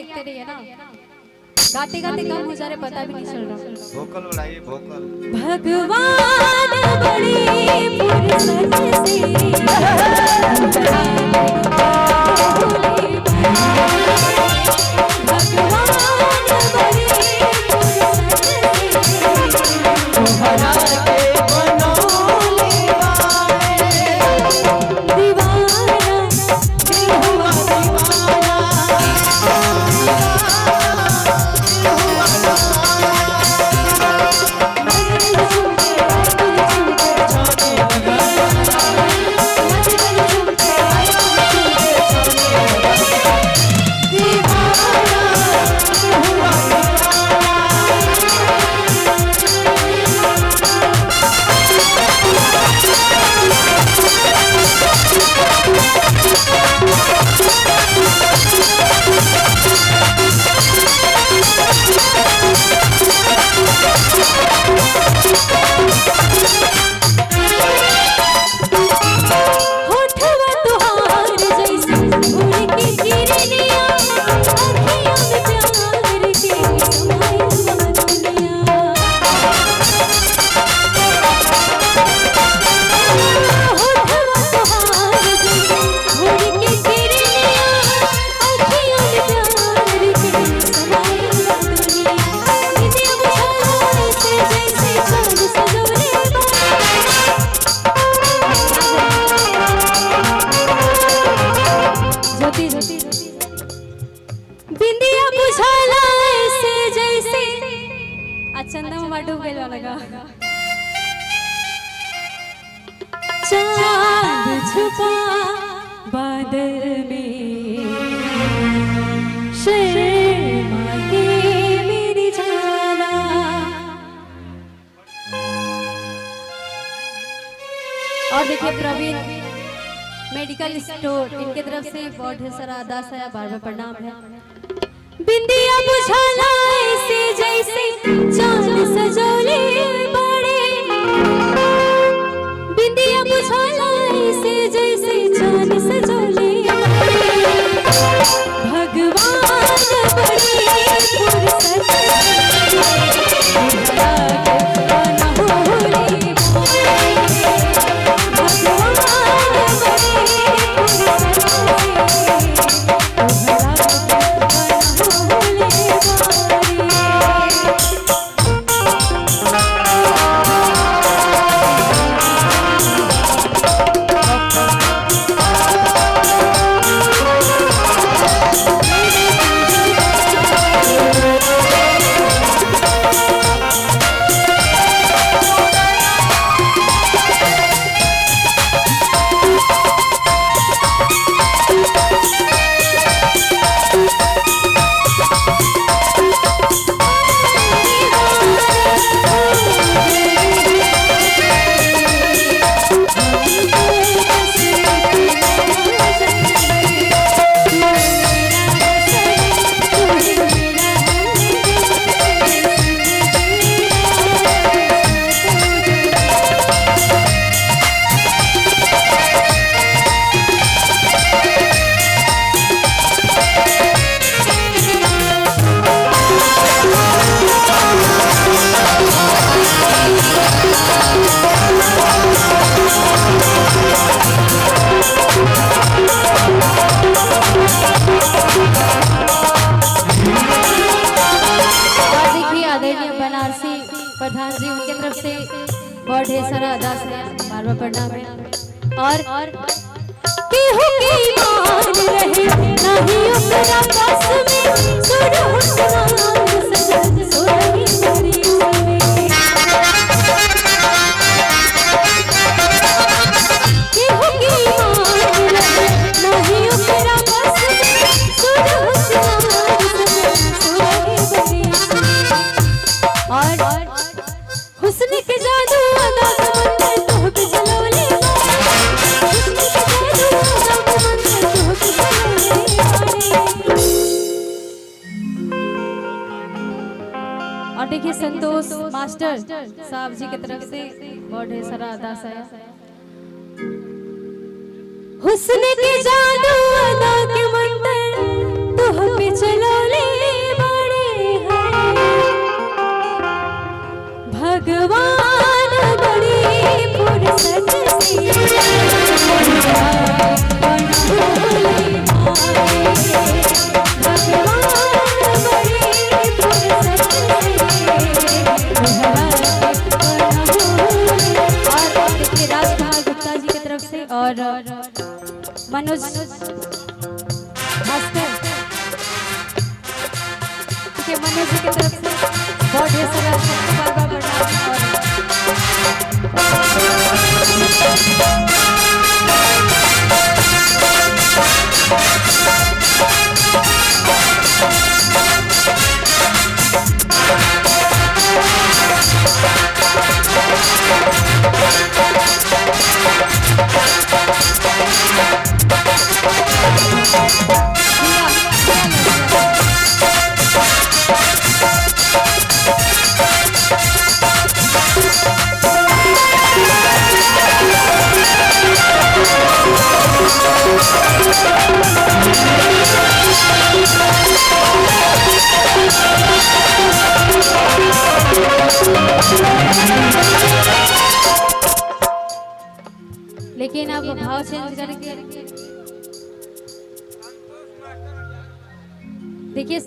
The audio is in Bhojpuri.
देखते रहिए ना, गाते गाते कम हो जा रहे पता भी नहीं चल रहा। वोकल बढ़ाइए वोकल। भगवान बड़ी फुर्सत से बिंदिया बुझाला ऐसे जैसे चंदा में डूब गइल लगा। चांद छुपा बादल में शर्मा के मेरी जाना। और देखिए प्रवीण मेडिकल स्टोर इनके तरफ से बहुत ढेर सारा अदा है, बार बार प्रणाम है। बिंदिया बुझाला ऐसे जैसे चांद सजोले बड़े, बिंदिया बुझाला ऐसे जैसे चांद सजोले भगवान बड़ी फुर्सत प्रधान जी उनके तरफ से बहुत ढेर सारा अदा है, बार बार प्रणाम है। और केहू के ईमान रहे नहीं ओकरा पास में सुर हुस्न सजन सोरही सोरी में। केहू के ईमान रहे नहीं ओकरा पास में सुर हुस्न सजन सोरही में। और हुस्न के जादू अदा समंदर तोह पे जलवले हुस्न के जादू अदा समंदर तोह पे जलवले। और देखिए संतोष मास्टर साहब जी की तरफ से बहुत ढेर सारा अदा है। हुस्न के जादू अदा के मंदिर तोह पे जलवले भास्कर, ठीक है, मनोज जी की तरफ से बहुत ढेर सारा सबको बार-बार लेकिन अब भाव चेंज करके देखिए